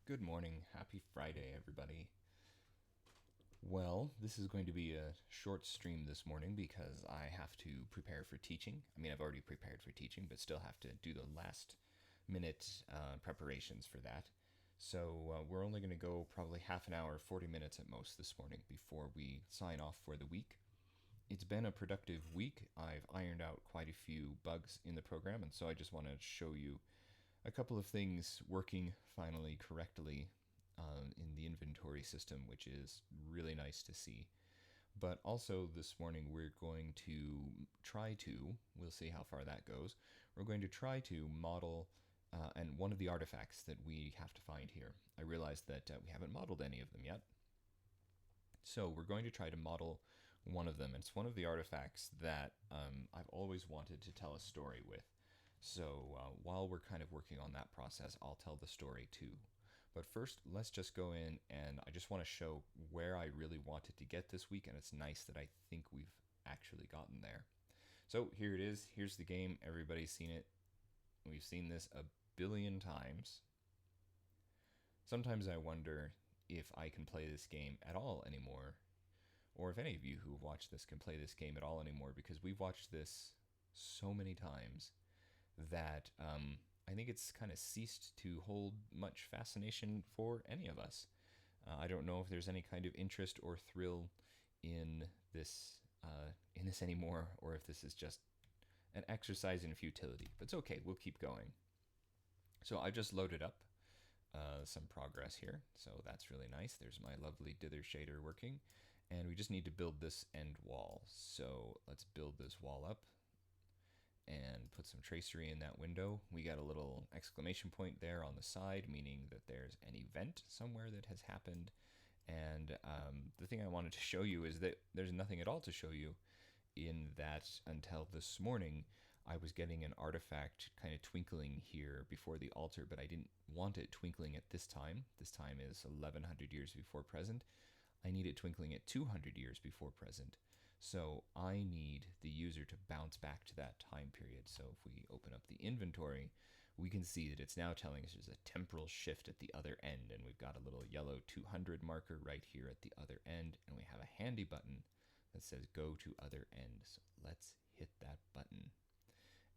Good morning. Happy Friday, everybody. Well, this is going to be a short stream this morning because I have to prepare for teaching. I mean, I've already prepared for teaching, but still have to do the last minute preparations for that. So we're only going to go probably half an hour, 40 minutes at most this morning before we sign off for the week. It's been a productive week. I've ironed out quite a few bugs in the program, and so I just want to show you a couple of things working finally correctly in the inventory system, which is really nice to see. But also this morning we're going to we'll see how far that goes, we're going to try to model and one of the artifacts that we have to find here. I realized that we haven't modeled any of them yet. So we're going to try to model one of them. It's one of the artifacts that I've always wanted to tell a story with. So while we're kind of working on that process, I'll tell the story too. But first, let's just go in, and I just want to show where I really wanted to get this week, and it's nice that I think we've actually gotten there. So here it is. Here's the game. Everybody's seen it. We've seen this a billion times. Sometimes I wonder if I can play this game at all anymore, or if any of you who have watched this can play this game at all anymore, because we've watched this so many times that I think it's kind of ceased to hold much fascination for any of us. I don't know if there's any kind of interest or thrill in this anymore, or if this is just an exercise in futility. But it's okay, we'll keep going. So I just loaded up some progress here, so that's really nice. There's my lovely dither shader working, and we just need to build this end wall. So let's build this wall up and put some tracery in that window. We got a little exclamation point there on the side, meaning that there's an event somewhere that has happened. And the thing I wanted to show you is that there's nothing at all to show you, in that until this morning I was getting an artifact kind of twinkling here before the altar, but I didn't want it twinkling at this time. This time is 1100 years before present. I need it twinkling at 200 years before present. So I need the user to bounce back to that time period. So if we open up the inventory, we can see that it's now telling us there's a temporal shift at the other end, and we've got a little yellow 200 marker right here at the other end, and we have a handy button that says go to other end. So let's hit that button.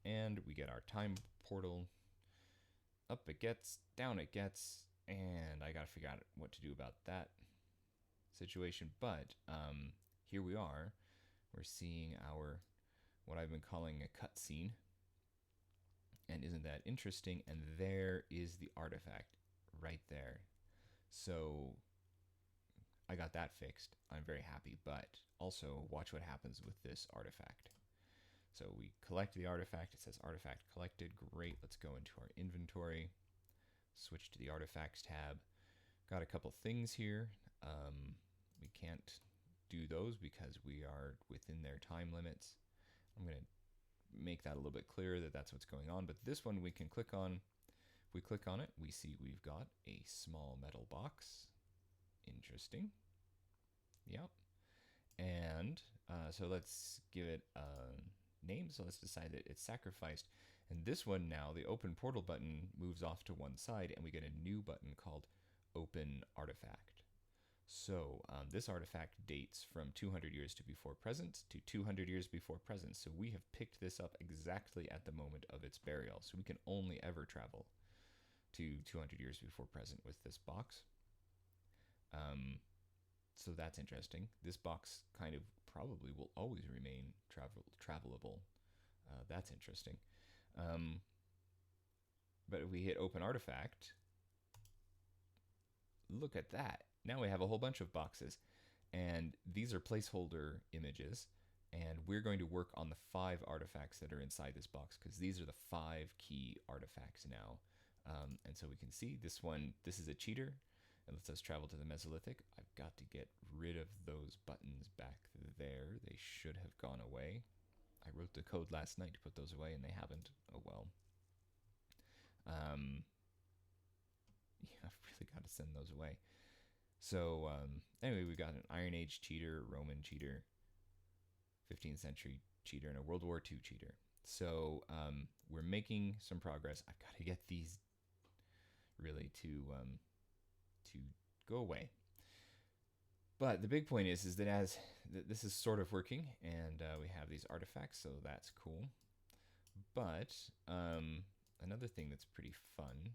And we get our time portal. Up it gets, down it gets, and I gotta figure out what to do about that situation. But here we are. We're seeing our, what I've been calling a cutscene. And isn't that interesting? And there is the artifact right there. So I got that fixed. I'm very happy, but also watch what happens with this artifact. So we collect the artifact. It says artifact collected. Great. Let's go into our inventory. Switch to the artifacts tab. Got a couple things here. We can't do those because we are within their time limits. I'm going to make that a little bit clearer that that's what's going on. But this one we can click on. If we click on it, we see we've got a small metal box. Interesting. Yep. And so let's give it a name. So let's decide that it's sacrificed. And this one now, the open portal button moves off to one side, and we get a new button called open artifact. So this artifact dates from 200 years to before present to 200 years before present. So we have picked this up exactly at the moment of its burial. So we can only ever travel to 200 years before present with this box. So that's interesting. This box kind of probably will always remain travelable. That's interesting. But if we hit open artifact, look at that. Now we have a whole bunch of boxes, and these are placeholder images, and we're going to work on the 5 artifacts that are inside this box, because these are the 5 key artifacts now. And so we can see this one, this is a cheater. It lets us travel to the Mesolithic. I've got to get rid of those buttons back there. They should have gone away. I wrote the code last night to put those away, and they haven't. Oh well. Yeah, I've really got to send those away. So anyway, we got an Iron Age cheater, Roman cheater, 15th century cheater, and a World War II cheater. So we're making some progress. I've got to get these really to to go away. But the big point is that as this is sort of working, and we have these artifacts, so that's cool. But another thing that's pretty fun,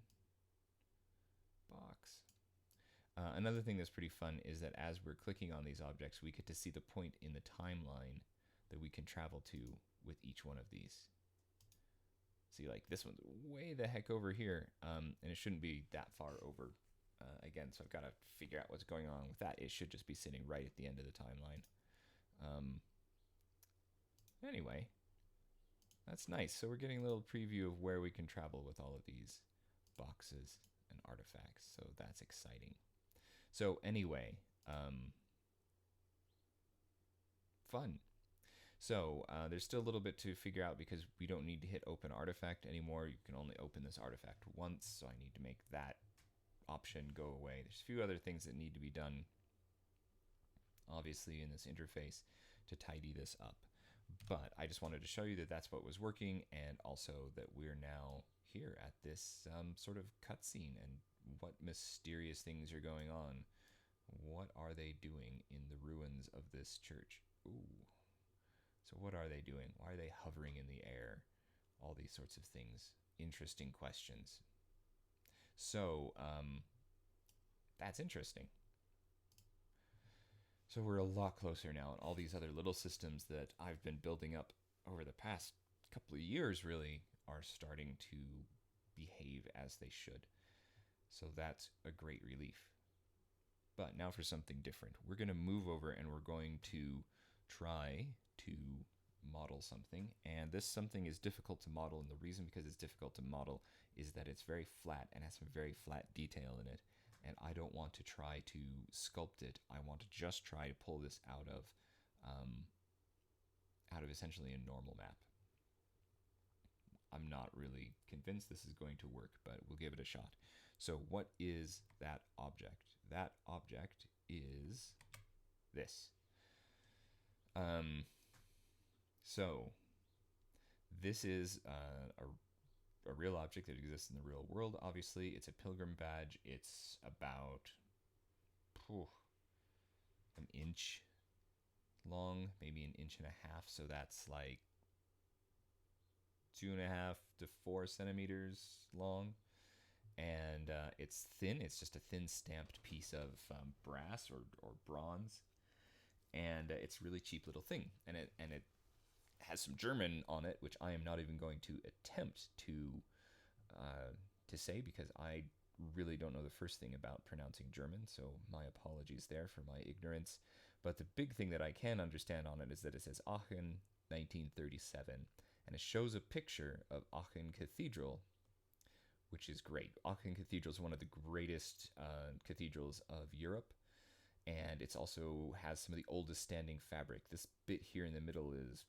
another thing that's pretty fun is that as we're clicking on these objects, we get to see the point in the timeline that we can travel to with each one of these. See, like this one's way the heck over here, and it shouldn't be that far over. Again, so I've got to figure out what's going on with that. It should just be sitting right at the end of the timeline. Anyway, that's nice. So we're getting a little preview of where we can travel with all of these boxes and artifacts. So that's exciting. So anyway, fun. So there's still a little bit to figure out because we don't need to hit open artifact anymore. You can only open this artifact once. So I need to make that option go away. There's a few other things that need to be done, obviously, in this interface to tidy this up. But I just wanted to show you that that's what was working, and also that we're now here at this sort of cutscene, and what mysterious things are going on. What are they doing in the ruins of this church? Ooh. So what are they doing? Why are they hovering in the air? All these sorts of things. Interesting questions. So that's interesting. So we're a lot closer now, and all these other little systems that I've been building up over the past couple of years really are starting to behave as they should. So that's a great relief. But now for something different. We're going to move over and we're going to try to model something, and this something is difficult to model, and the reason because it's difficult to model is that it's very flat and has some very flat detail in it, and I don't want to try to sculpt it. I want to just try to pull this out of essentially a normal map. I'm not really convinced this is going to work, but we'll give it a shot. So what is that object? That object is this. So this is a real object that exists in the real world. Obviously, it's a pilgrim badge. It's about an inch long, maybe an inch and a half. So that's like 2.5 to 4 centimeters long. And it's thin. It's just a thin stamped piece of brass or bronze. And it's a really cheap little thing. And it has some German on it, which I am not even going to attempt to say because I really don't know the first thing about pronouncing German, so my apologies there for my ignorance. But the big thing that I can understand on it is that it says Aachen 1937, and it shows a picture of Aachen Cathedral, which is great. Aachen Cathedral is one of the greatest cathedrals of Europe, and it's also has some of the oldest standing fabric. This bit here in the middle is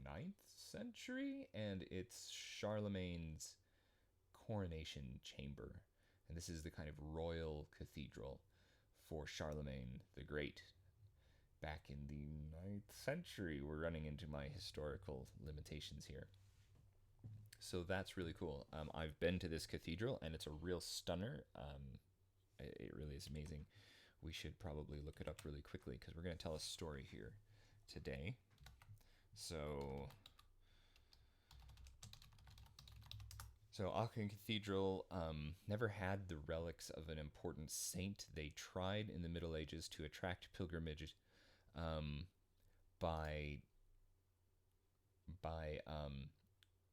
9th century, and it's Charlemagne's coronation chamber. And this is the kind of royal cathedral for Charlemagne the Great back in the 9th century. We're running into my historical limitations here. So that's really cool. I've been to this cathedral, and it's a real stunner. It really is amazing. We should probably look it up really quickly because we're going to tell a story here today. So Aachen Cathedral never had the relics of an important saint. They tried in the Middle Ages to attract pilgrimage by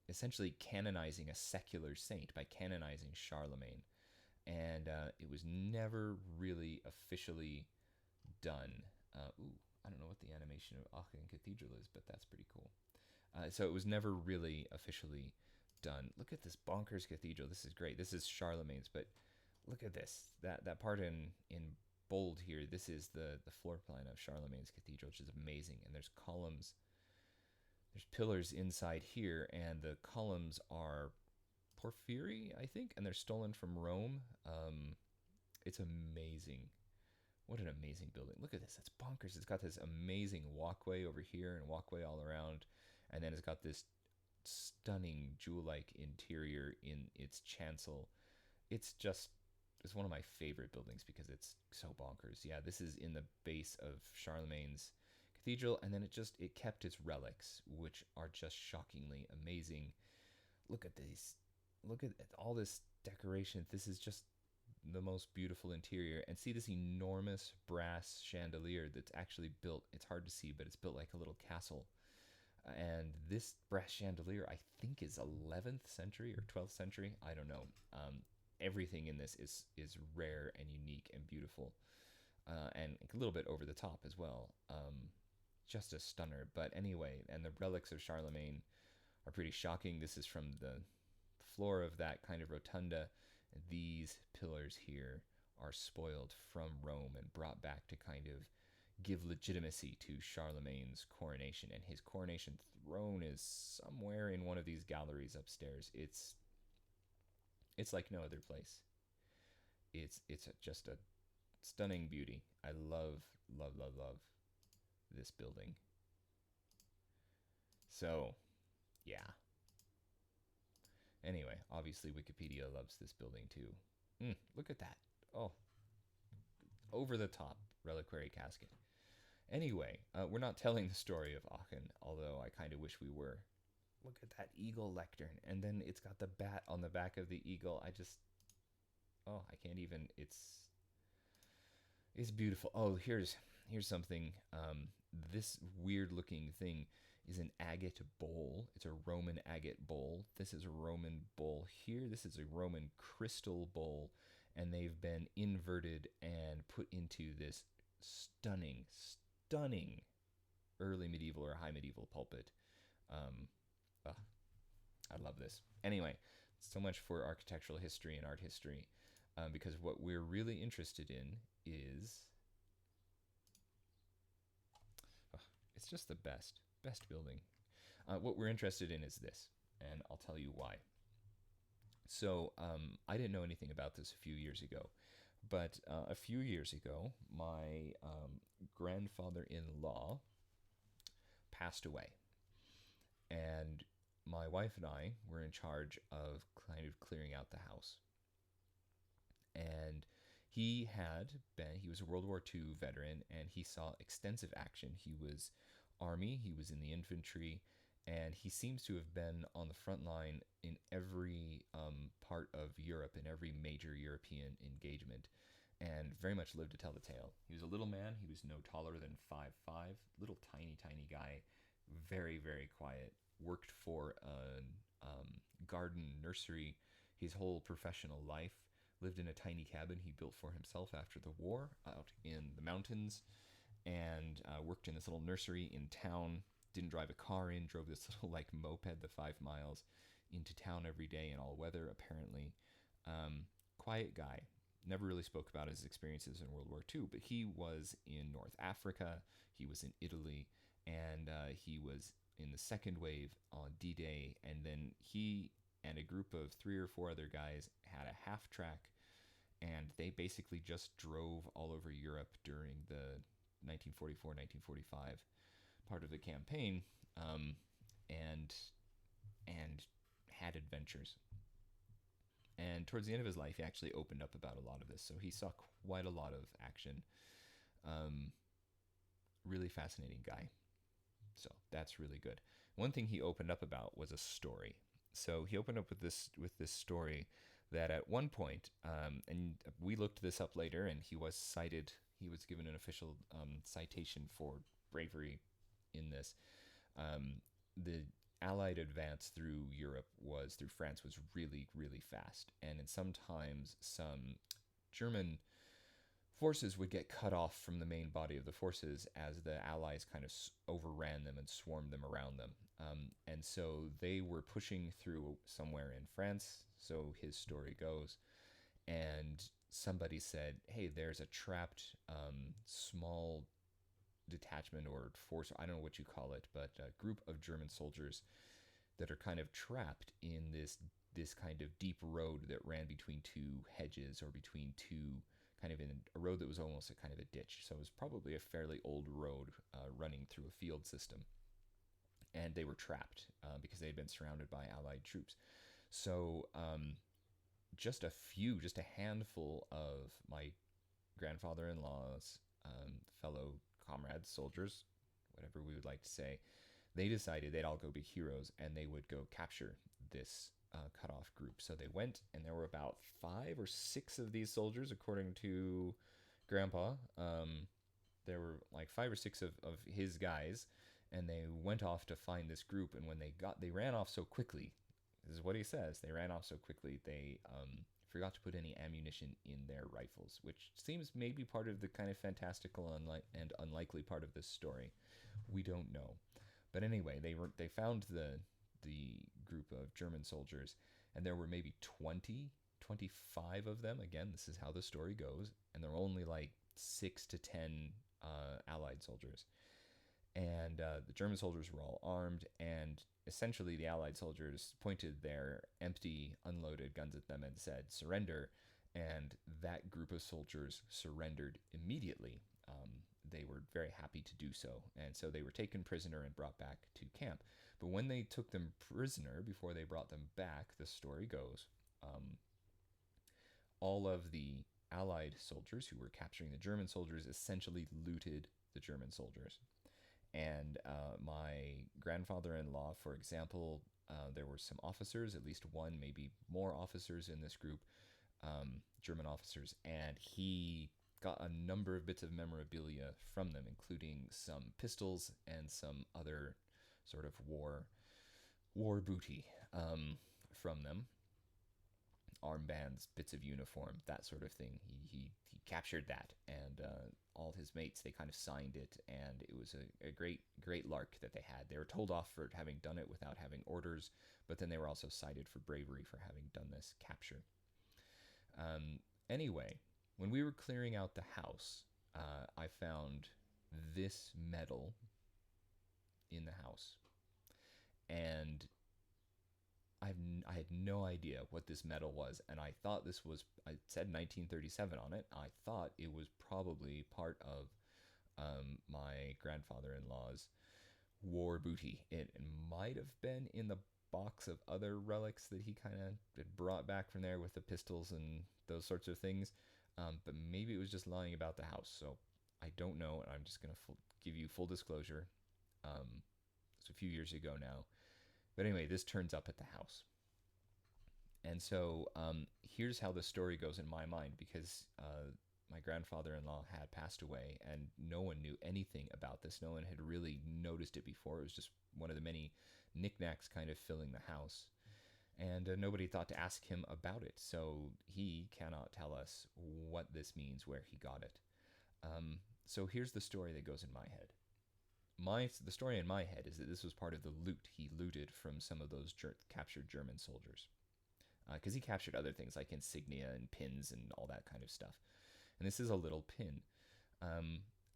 essentially canonizing a secular saint, by canonizing Charlemagne. And it was never really officially done. I don't know what the animation of Aachen Cathedral is, but that's pretty cool. So it was never really officially done. Look at this bonkers cathedral. This is great. This is Charlemagne's, but look at this. That part in bold here, this is the floor plan of Charlemagne's cathedral, which is amazing. And there's columns. There's pillars inside here, and the columns are porphyry, I think, and they're stolen from Rome. It's amazing. What an amazing building. Look at this. It's bonkers. It's got this amazing walkway over here and walkway all around. And then it's got this stunning jewel-like interior in its chancel. It's just it's one of my favorite buildings because it's so bonkers. Yeah, this is in the base of Charlemagne's cathedral, and then it kept its relics, which are just shockingly amazing. Look at these. Look at all this decoration. This is just the most beautiful interior. And see this enormous brass chandelier that's actually built. It's hard to see, but it's built like a little castle. And this brass chandelier, I think, is 11th century or 12th century. I don't know. Everything in this is rare and unique and beautiful, and a little bit over the top as well. Just a stunner. But anyway, and the relics of Charlemagne are pretty shocking. This is from the floor of that kind of rotunda. These pillars here are spoiled from Rome and brought back to kind of give legitimacy to Charlemagne's coronation. And his coronation throne is somewhere in one of these galleries upstairs. It's like no other place. It's just a stunning beauty. I love this building. So, yeah. Anyway, obviously Wikipedia loves this building too. Look at that. Oh, over the top reliquary casket. Anyway, we're not telling the story of Aachen, although I kind of wish we were. Look at that eagle lectern, and then it's got the bat on the back of the eagle. I can't even. It's beautiful. Oh, here's something. This weird looking thing is an agate bowl. It's a Roman agate bowl. This is a Roman bowl here. This is a Roman crystal bowl, and they've been inverted and put into this stunning early medieval or high medieval pulpit. I love this. Anyway, so much for architectural history and art history, because what we're really interested in is it's just the best building. What we're interested in is this, and I'll tell you why. So I didn't know anything about this a few years ago, but a few years ago, my grandfather-in-law passed away, and my wife and I were in charge of kind of clearing out the house. And he was a World War II veteran, and he saw extensive action. He was Army, he was in the infantry, and he seems to have been on the front line in every part of Europe, in every major European engagement, and very much lived to tell the tale. He was a little man. He was no taller than 5'5", little tiny guy, very, very quiet. Worked for a garden nursery his whole professional life. Lived in a tiny cabin he built for himself after the war out in the mountains, and worked in this little nursery in town. Didn't drive a car in, drove this little like moped the 5 miles into town every day in all weather, apparently. Quiet guy. Never really spoke about his experiences in World War II, but he was in North Africa, he was in Italy, and he was in the second wave on D-Day, and then he and a group of 3 or 4 other guys had a half track, and they basically just drove all over Europe during the 1944-1945 part of the campaign, and had adventures. And towards the end of his life, he actually opened up about a lot of this, so he saw quite a lot of action. Really fascinating guy. So that's really good. One thing he opened up about was a story. So he opened up with this story that at one point, and we looked this up later, and he was cited. He was given an official citation for bravery in this. The Allied advance through France was really, really fast, and sometimes some German forces would get cut off from the main body of the forces as the Allies kind of overran them and swarmed them around them. And so they were pushing through somewhere in France, so his story goes, and somebody said, hey, there's a trapped small detachment or force, I don't know what you call it, but a group of German soldiers that are kind of trapped in this kind of deep road that ran between 2 hedges, or between 2 kind of in a road that was almost a kind of a ditch. So it was probably a fairly old road running through a field system. And they were trapped because they had been surrounded by Allied troops. So just a handful of my grandfather-in-law's fellow comrades, soldiers, whatever we would like to say, they decided they'd all go be heroes and they would go capture this cut-off group. So they went, and there were about 5 or 6 of these soldiers, according to Grandpa. There were like 5 or 6 of his guys, and they went off to find this group. And when they ran off so quickly. This is what he says. They ran off so quickly, they forgot to put any ammunition in their rifles, which seems maybe part of the kind of fantastical and unlikely part of this story. We don't know. But anyway, they found the group of German soldiers, and there were maybe 25 of them. Again, this is how the story goes, and there were only like 6 to 10 Allied soldiers. And the German soldiers were all armed, and essentially the Allied soldiers pointed their empty, unloaded guns at them and said, "Surrender," and that group of soldiers surrendered immediately. They were very happy to do so, and so they were taken prisoner and brought back to camp. But when they took them prisoner, before they brought them back, the story goes, all of the Allied soldiers who were capturing the German soldiers essentially looted the German soldiers. And my grandfather-in-law, for example, there were some officers, at least one, maybe more officers in this group, German officers, and he got a number of bits of memorabilia from them, including some pistols and some other sort of war booty from them. Armbands, bits of uniform, that sort of thing. He captured that, and all his mates, they kind of signed it, and it was a great lark that they had. They were told off for having done it without having orders, but then they were also cited for bravery for having done this capture. Anyway, when we were clearing out the house, I found this medal in the house, and I had no idea what this medal was, and I thought this was, I said 1937 on it. I thought it was probably part of my grandfather-in-law's war booty. It might have been in the box of other relics that he kind of had brought back from there with the pistols and those sorts of things, but maybe it was just lying about the house. So I don't know, and I'm just going to give you full disclosure. It's a few years ago now. But anyway, this turns up at the house. And so here's how the story goes in my mind, because my grandfather-in-law had passed away, and no one knew anything about this. No one had really noticed it before. It was just one of the many knickknacks kind of filling the house. And nobody thought to ask him about it. So he cannot tell us what this means, where he got it. So here's the story that goes in my head. The story in my head is that this was part of the loot he looted from some of those captured German soldiers. Because he captured other things like insignia and pins and all that kind of stuff. And this is a little pin.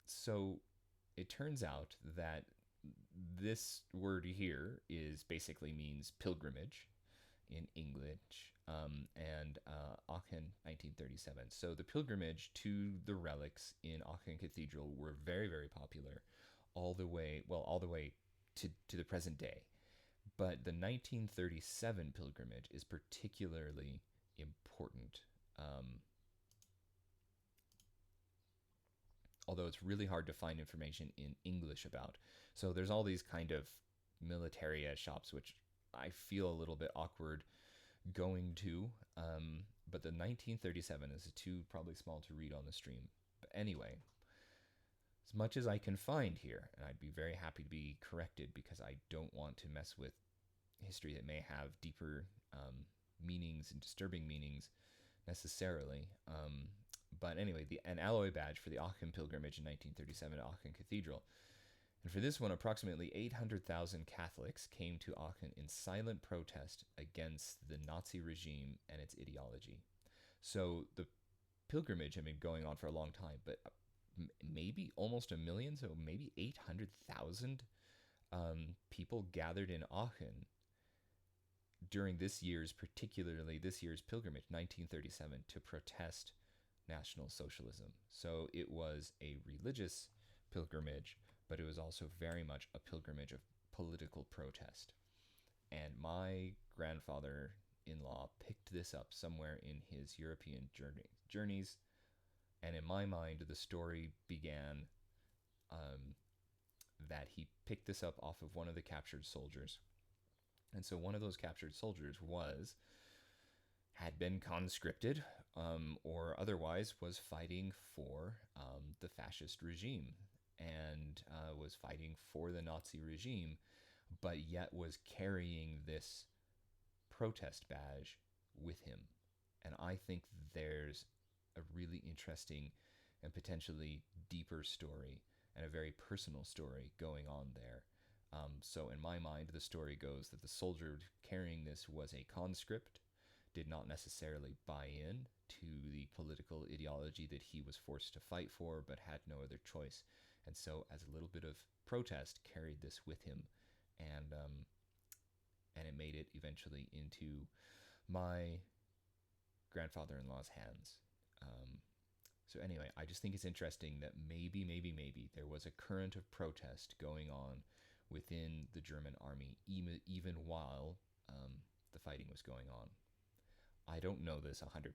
So it turns out that this word here basically means pilgrimage in English, and Aachen, 1937. So the pilgrimage to the relics in Aachen Cathedral were very, very popular all the way to the present day. But the 1937 pilgrimage is particularly important, although it's really hard to find information in English about. So there's all these kind of militaria shops, which I feel a little bit awkward going to, but the 1937 is too probably small to read on the stream. But anyway, as much as I can find here, and I'd be very happy to be corrected because I don't want to mess with history that may have deeper meanings and disturbing meanings necessarily. But anyway, an alloy badge for the Aachen pilgrimage in 1937 at Aachen Cathedral. And for this one, approximately 800,000 Catholics came to Aachen in silent protest against the Nazi regime and its ideology. So the pilgrimage had been going on for a long time, but maybe almost 1 million, so maybe 800,000 people gathered in Aachen during particularly this year's pilgrimage, 1937, to protest National Socialism. So it was a religious pilgrimage, but it was also very much a pilgrimage of political protest. And my grandfather father-in-law picked this up somewhere in his European journeys, and in my mind, the story began that he picked this up off of one of the captured soldiers. And so one of those captured soldiers had been conscripted, or otherwise was fighting for the fascist regime, and was fighting for the Nazi regime, but yet was carrying this protest badge with him. And I think there's a really interesting and potentially deeper story and a very personal story going on there. So in my mind, the story goes that the soldier carrying this was a conscript, did not necessarily buy in to the political ideology that he was forced to fight for, but had no other choice. And so as a little bit of protest, carried this with him, and it made it eventually into my grandfather-in-law's hands. So anyway, I just think it's interesting that maybe there was a current of protest going on within the German army, even while the fighting was going on. I don't know this 100%,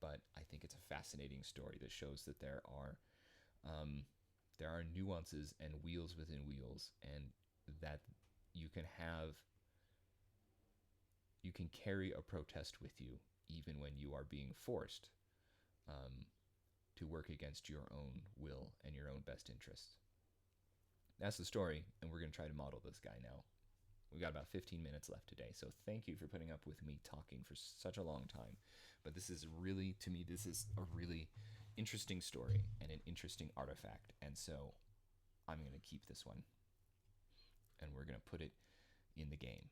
but I think it's a fascinating story that shows that there are nuances and wheels within wheels, and that you can carry a protest with you even when you are being forced to work against your own will and your own best interests. That's the story, and we're going to try to model this guy now. We've got about 15 minutes left today, so thank you for putting up with me talking for such a long time. But this is really, to me, this is a really interesting story and an interesting artifact, and so I'm going to keep this one, and we're going to put it in the game.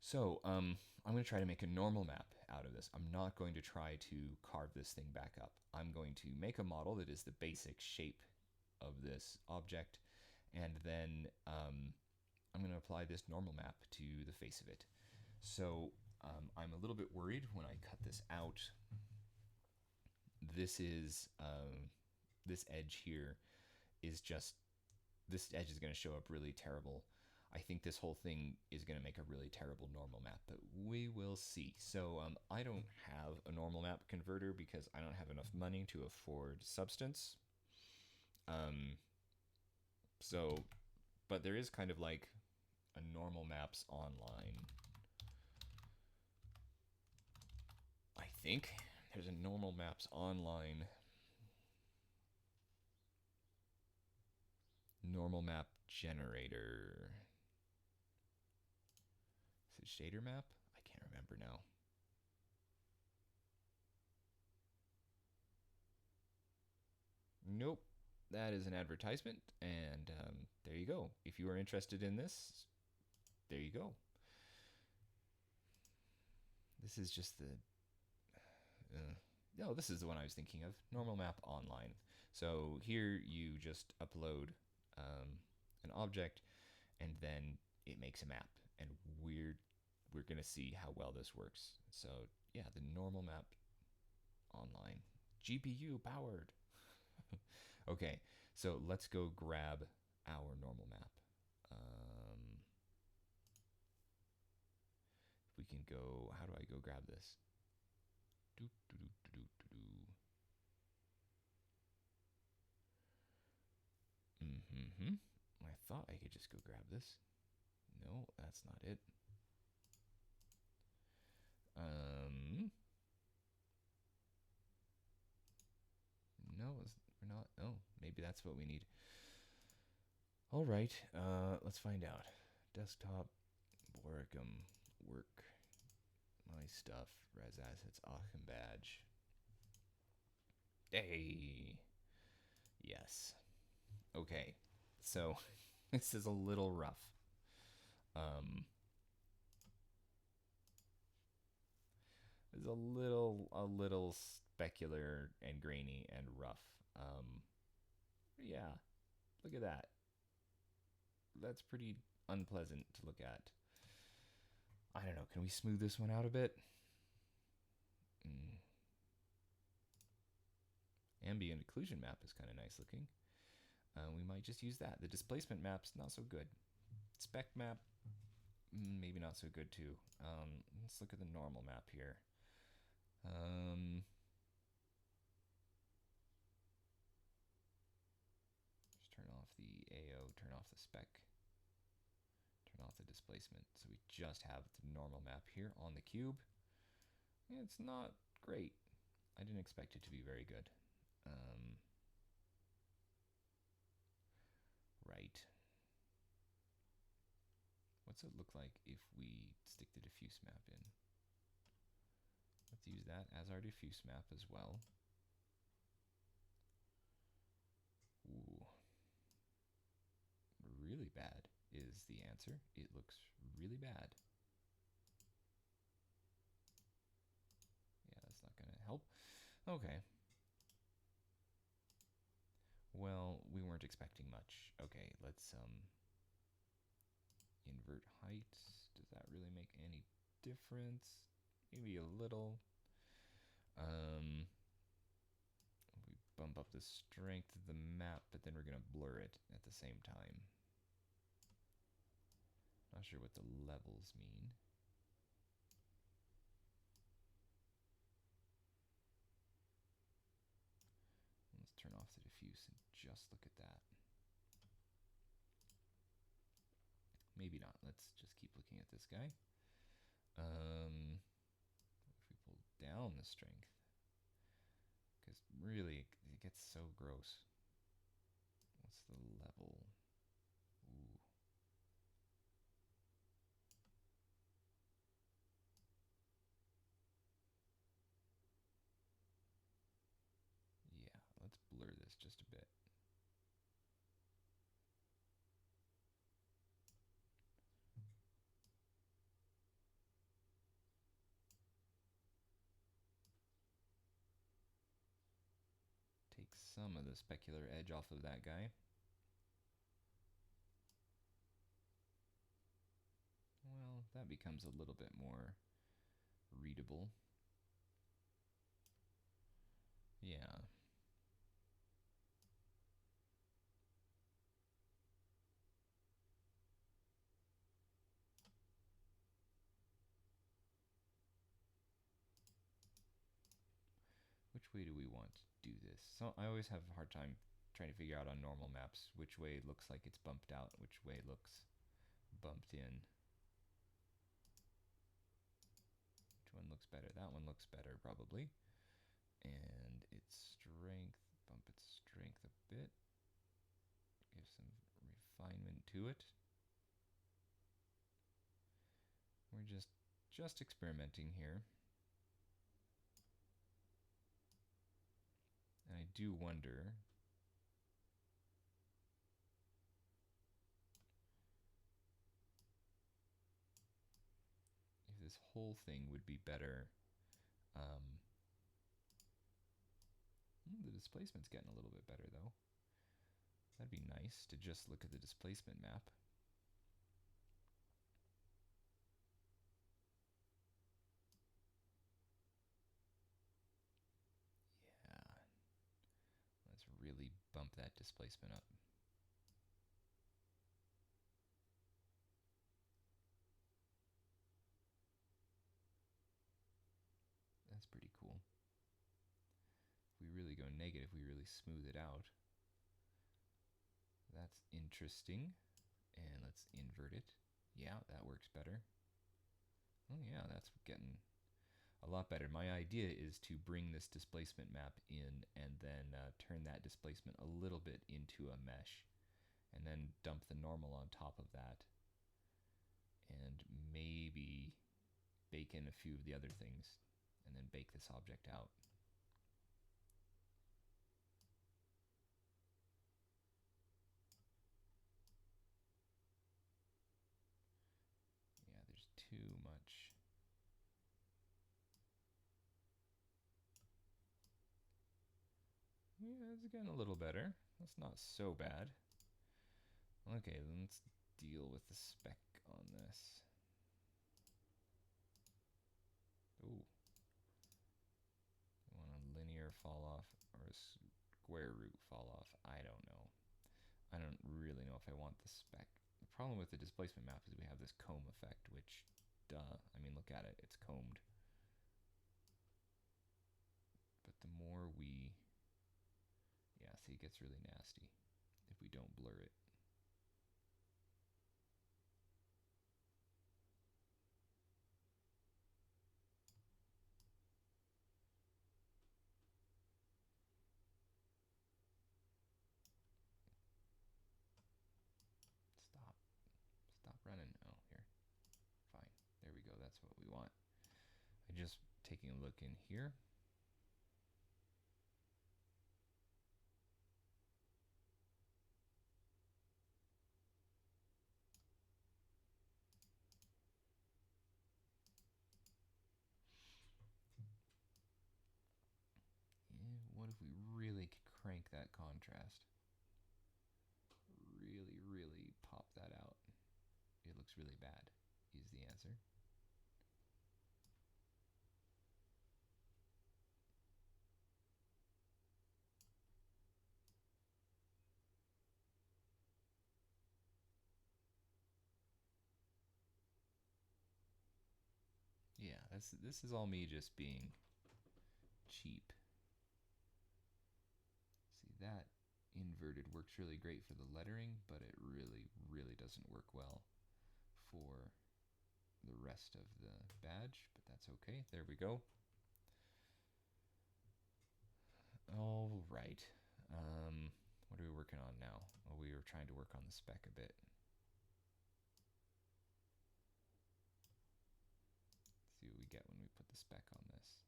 So I'm going to try to make a normal map out of this. I'm not going to try to carve this thing back up. I'm going to make a model that is the basic shape of this object, and then I'm going to apply this normal map to the face of it. So I'm a little bit worried when I cut this out. This edge here is just, this edge is going to show up really terrible. I think this whole thing is going to make a really terrible normal map, but we will see. So I don't have a normal map converter because I don't have enough money to afford Substance. But there is kind of like a normal maps online. I think there's a normal maps online. Normal map generator. Is it shader map? I can't remember now. Nope. That is an advertisement, and there you go. If you are interested in this, there you go. This is just the... no, this is the one I was thinking of. Normal map online. So here you just upload an object, and then it makes a map. And we're going to see how well this works. So yeah, the normal map online. GPU powered. Okay, so let's go grab our normal map. If we can go, how do I go grab this? I thought I could just go grab this. No, that's not it. No, we're not. Oh, maybe that's what we need. All right, let's find out. Desktop, Boricum, work, my stuff, res assets, Aachen badge. Hey, yes. Okay, so this is a little rough. It's a little specular and grainy and rough. Yeah, look at that. That's pretty unpleasant to look at. I don't know, can we smooth this one out a bit? Ambient occlusion map is kind of nice looking. We might just use that. The displacement map's not so good. Spec map, maybe not so good too. Let's look at the normal map here. Just turn off the AO, turn off the spec, turn off the displacement. So we just have the normal map here on the cube. It's not great. I didn't expect it to be very good. Right. What's it look like if we stick the diffuse map in? Let's use that as our diffuse map as well. Ooh. Really bad is the answer. It looks really bad. Yeah, that's not going to help. Okay. Well, we weren't expecting much. Okay, let's invert height. Does that really make any difference? Maybe a little. We bump up the strength of the map, but then we're going to blur it at the same time. Not sure what the levels mean. Let's turn off the diffuse and just look at that. Maybe not. Let's just keep looking at this guy. If we pull down the strength, because really it gets so gross. What's the level? Ooh. Yeah, let's blur this just a bit. Take some of the specular edge off of that guy. Well, that becomes a little bit more readable. Yeah. Which way do we want to do this? So I always have a hard time trying to figure out on normal maps which way it looks like it's bumped out, which way looks bumped in. Which one looks better? That one looks better probably. And its strength, bump its strength a bit. Give some refinement to it. We're just experimenting here. And I do wonder if this whole thing would be better. The displacement's getting a little bit better though. That'd be nice to just look at the displacement map. Yeah. Let's really bump that displacement up. That's pretty cool. If we really go negative, we really smooth it out. That's interesting. And let's invert it. Yeah, that works better. Oh yeah, that's getting a lot better. My idea is to bring this displacement map in and then turn that displacement a little bit into a mesh and then dump the normal on top of that and maybe bake in a few of the other things and then bake this object out. Yeah, there's too much. Yeah, it's getting a little better. That's not so bad. Okay, then let's deal with the spec on this. Ooh. I want a linear fall off or a square root fall off. I don't know. I don't really know if I want the spec. The problem with the displacement map is we have this comb effect, which, duh, I mean, look at it, it's combed. But the more we, yeah, see, it gets really nasty if we don't blur it. Stop running. Oh, here. Fine. There we go. That's what we want. I'm just taking a look in here. What if we really could crank that contrast? Really pop that out. It looks really bad, is the answer. Yeah, this is all me just being cheap. See, that inverted works really great for the lettering, but it really doesn't work well for the rest of the badge, but that's okay. There we go. All right. What are we working on now? Well, we were trying to work on the spec a bit. Let's see what we get when we put the spec on this.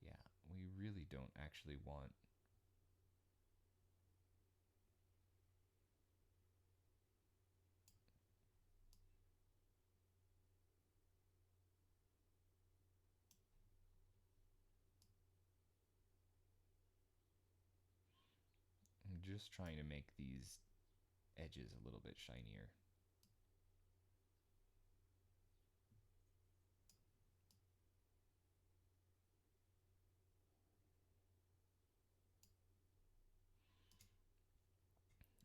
Yeah, we really don't actually want I'm just trying to make these edges a little bit shinier.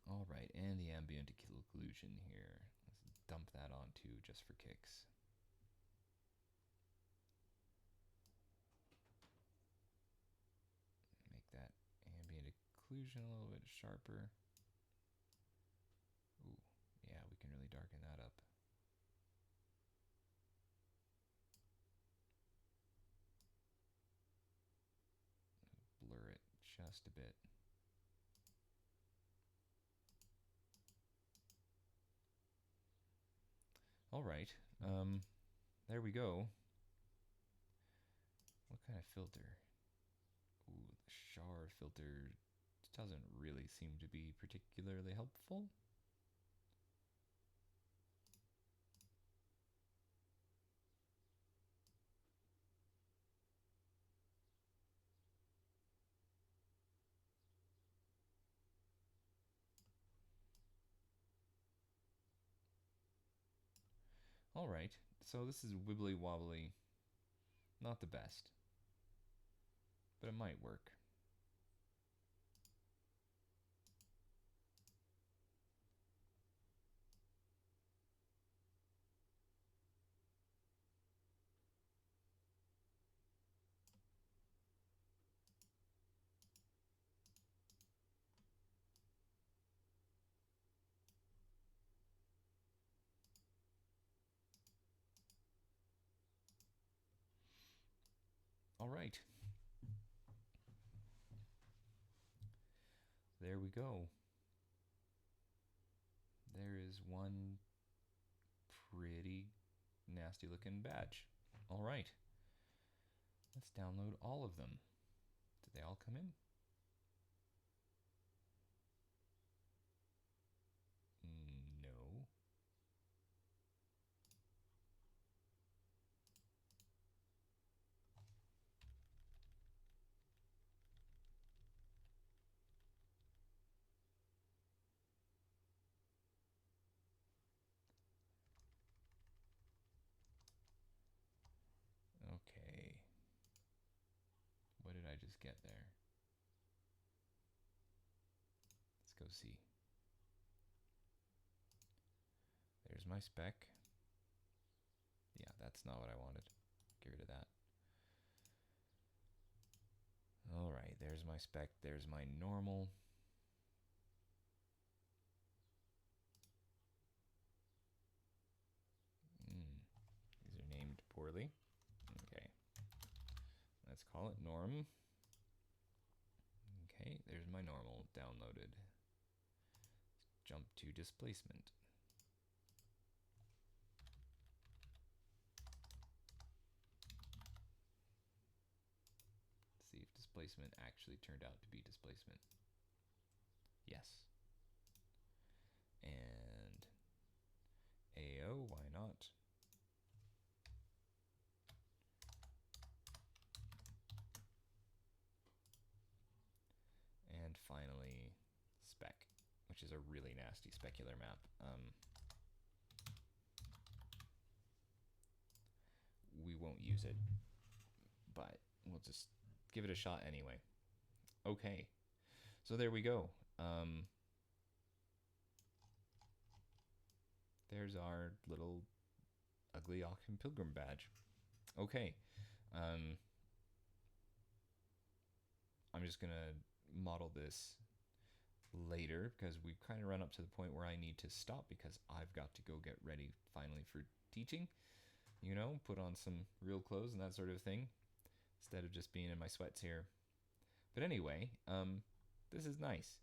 All right, and the ambient occlusion here. Let's dump that on too, just for kicks. Make that ambient occlusion a little bit sharper. Ooh, yeah, we can really darken that up. Blur it just a bit. All right, there we go. What kind of filter? Ooh, the Char filter doesn't really seem to be particularly helpful. All right, so this is wibbly wobbly, not the best, but it might work. All right. There we go. There is one pretty nasty looking badge. All right. Let's download all of them. Did they all come in? No. Okay. What did I just get there? see. There's my spec. Yeah, that's not what I wanted. Get rid of that. All right, there's my spec. There's my normal. These are named poorly. Okay. Let's call it norm. Okay, there's my normal downloaded. Let's jump to displacement. Let's see if displacement actually turned out to be displacement. Yes. And AO, why not? And finally, spec, which is a really nasty specular map. We won't use it, but we'll just give it a shot anyway. Okay, so there we go. There's our little ugly Auction Pilgrim badge. Okay, I'm just gonna model this later because we kind of run up to the point where I need to stop because I've got to go get ready finally for teaching. You know, put on some real clothes and that sort of thing instead of just being in my sweats here. But anyway, this is nice.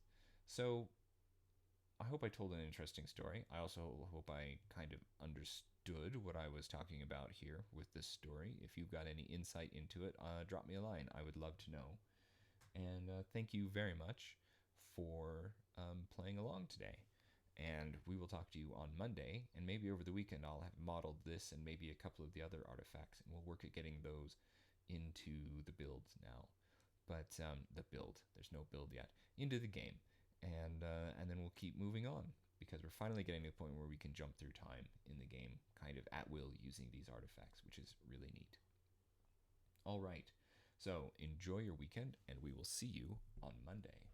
So I hope I told an interesting story. I also hope I kind of understood what I was talking about here with this story. If you've got any insight into it, drop me a line. I would love to know. And thank you very much for playing along today. And we will talk to you on Monday, and maybe over the weekend I'll have modeled this and maybe a couple of the other artifacts, and we'll work at getting those into the builds now. But the build, there's no build yet, into the game. And then we'll keep moving on because we're finally getting to the point where we can jump through time in the game kind of at will using these artifacts, which is really neat. All right, so enjoy your weekend, and we will see you on Monday.